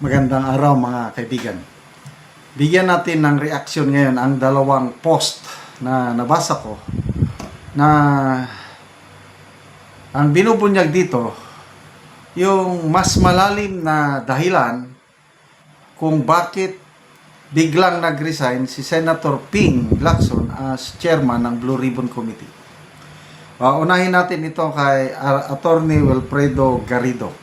Magandang araw mga kaibigan. Bigyan natin ng reaksyon ngayon ang dalawang post na nabasa ko na ang binubunyag dito yung mas malalim na dahilan kung bakit biglang nag-resign si Senator Ping Lacson as chairman ng Blue Ribbon Committee. Unahin natin ito kay Attorney Wilfredo Garrido.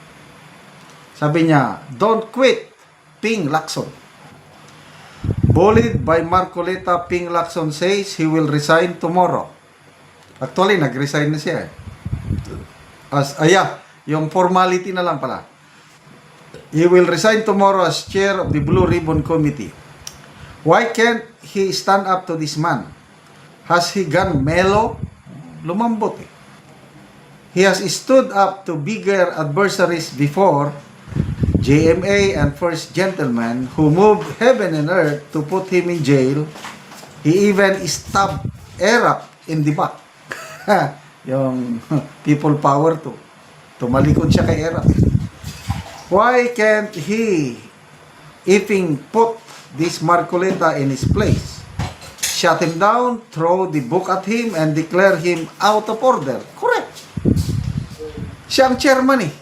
Sabi niya, "Don't quit, Ping Lacson." Bullied by Marcoleta, Ping Lacson says he will resign tomorrow. Actually, nag-resign na siya. Yung formality na lang pala. He will resign tomorrow as chair of the Blue Ribbon Committee. Why can't he stand up to this man? Has he gone mellow? Lumambot eh. He has stood up to bigger adversaries before, JMA and First Gentleman, who moved heaven and earth to put him in jail. He even stabbed Erap in the back. Yung people power to. Tumalikod siya kay Erap. Why can't he even put this Marcoleta in his place? Shut him down, throw the book at him, and declare him out of order. Correct. Siya ang chairman eh.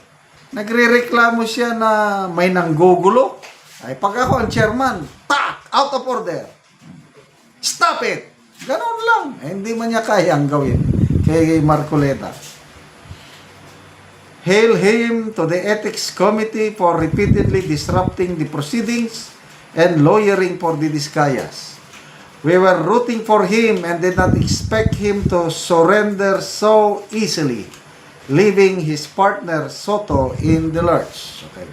Nagre-reklamo siya na may nanggugulo. Ay, pag ako ang chairman, out of order. Stop it! Ganon lang. Hindi man niya kayang gawin kay Marcoleta. Hail him to the Ethics Committee for repeatedly disrupting the proceedings and lawyering for the Discayas. We were rooting for him and did not expect him to surrender so easily, leaving his partner Soto in the lurch. Okay.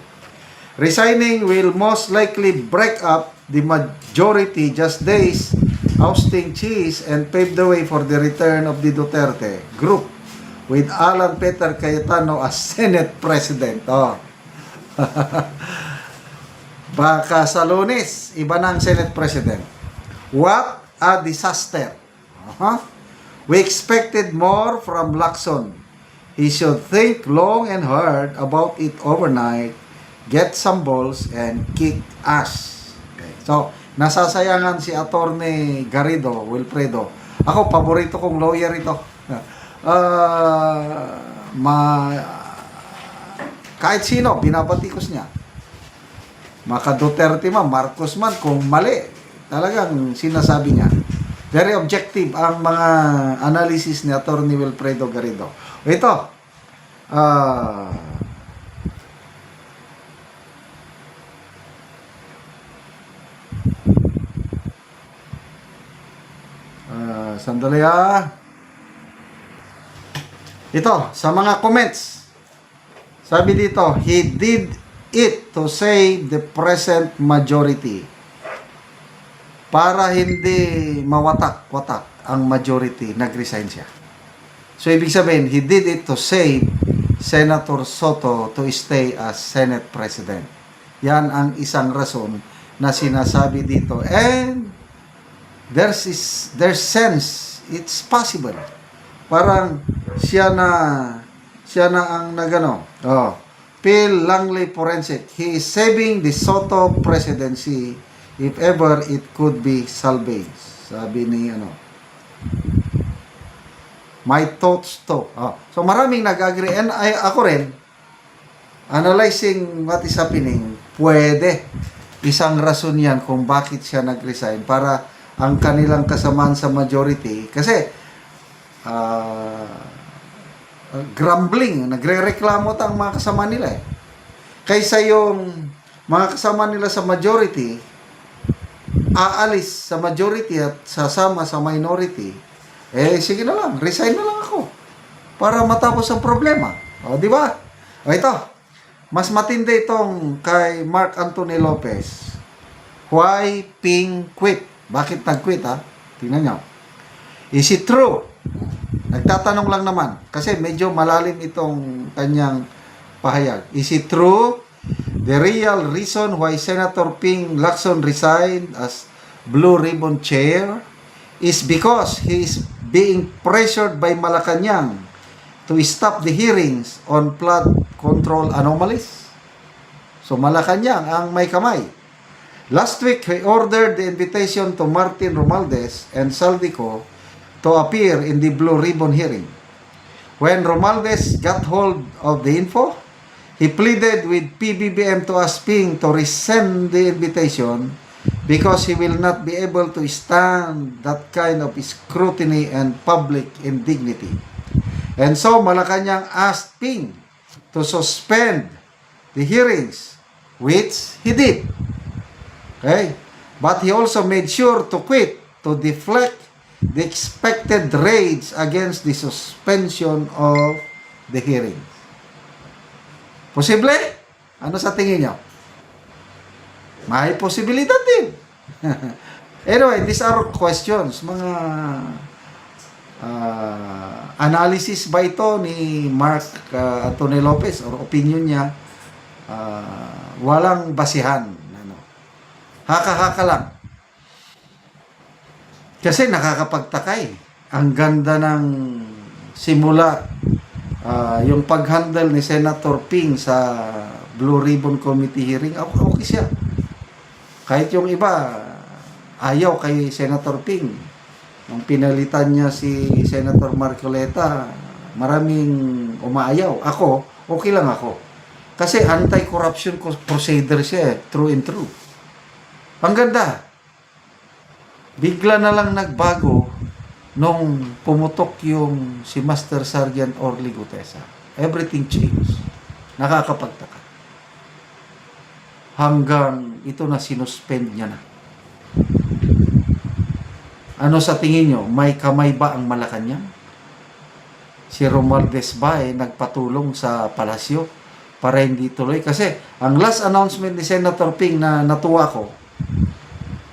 Resigning will most likely break up the majority just days, ousting Cheese and pave the way for the return of the Duterte group with Alan Peter Cayetano as Senate President. Baka sa Lunes, iba na ang Senate President. What a disaster. We expected more from Lacson. He should think long and hard about it overnight, get some balls, and kick ass. Okay. So, nasasayangan si Attorney Garrido, Wilfredo. Ako, paborito kong lawyer ito. Kahit sino, binabatikos niya. Maka Duterte man, Marcos man, kung mali, talagang sinasabi niya. Very objective ang mga analysis ni Attorney Wilfredo Garrido. Ito, sandali Ito, sa mga comments, sabi dito, he did it to save the present majority. Para hindi mawatak-watak ang majority, nag-resign siya. So, ibig sabihin, he did it to save Senator Soto to stay as Senate President. Yan ang isang rason na sinasabi dito. And there's sense, it's possible. Parang siya na ang nagano. Phil Langley Forensic. He is saving the Soto presidency if ever it could be salvaged. Sabi ni my thoughts to. So maraming nag-agree. And ako rin, analyzing what is happening, pwede. Isang rason yan kung bakit siya nag-resign para ang kanilang kasamaan sa majority. Kasi, grumbling, nagre-reklamo ang mga kasama nila eh. Kaysa yung mga kasama nila sa majority, aalis sa majority at sasama sa minority, sige na lang, resign na lang ako para matapos ang problema. Di ba? Ito, mas matindi itong kay Mark Anthony Lopez. Why Ping quit? Bakit nag-quit Tingnan nyo. Is it true? Nagtatanong lang naman kasi medyo malalim itong kanyang pahayag. Is it true? The real reason why Senator Ping Lacson resigned as Blue Ribbon Chair is because he is being pressured by Malacanang to stop the hearings on flood control anomalies. So Malacanang ang may kamay. Last week, he ordered the invitation to Martin Romualdez and Saldico to appear in the Blue Ribbon hearing. When Romualdez got hold of the info, he pleaded with PBBM to ask Ping to rescind the invitation because he will not be able to stand that kind of scrutiny and public indignity. And so Malacanang asked Ping to suspend the hearings, which he did. Okay? But he also made sure to quit to deflect the expected rage against the suspension of the hearings. Posible? Ano sa tingin nyo? May posibilidad din. Anyway, these are questions. Mga analysis ba ito ni Mark Anthony Lopez or opinion niya? Walang basihan. Haka-haka lang. Kasi nakakapagtaka eh. Ang ganda ng simula yung pag-handle ni Senator Ping sa Blue Ribbon Committee hearing. Okay siya. Kahit yung iba ayaw kay Senator Ping. Nung pinalitan niya si Senator Marcoleta, maraming umaayaw. Ako, okay lang ako. Kasi anti-corruption procedure siya, true and true. Ang ganda. Bigla na lang nagbago nung pumutok yung si Master Sergeant Orly Gutesa. Everything changed. Nakakapagtaka. Hanggang ito na sinuspend niya na. Ano sa tingin nyo? May kamay ba ang Malacanang? Si Romualdez ba nagpatulong sa palasyo para hindi tuloy? Kasi ang last announcement ni Senator Ping na natuwa ko,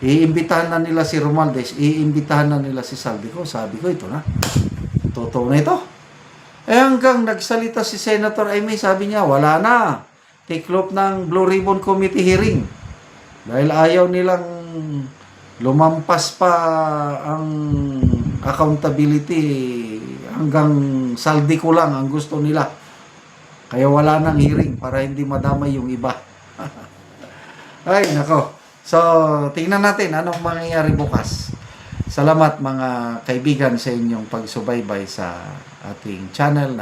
iimbitahan na nila si Romualdez, iimbitahan na nila si Saldico. Sabi ko, ito na. Totoo na ito. Hanggang nagsalita si Senator Aimee, sabi niya, wala na. Tiklop ng Blue Ribbon Committee hearing. Dahil ayaw nilang lumampas pa ang accountability hanggang Saldico lang ang gusto nila. Kaya wala nang hearing para hindi madamay yung iba. Ay, nako. So, tingnan natin anong mangyayari bukas. Salamat mga kaibigan sa inyong pagsubaybay sa ating channel.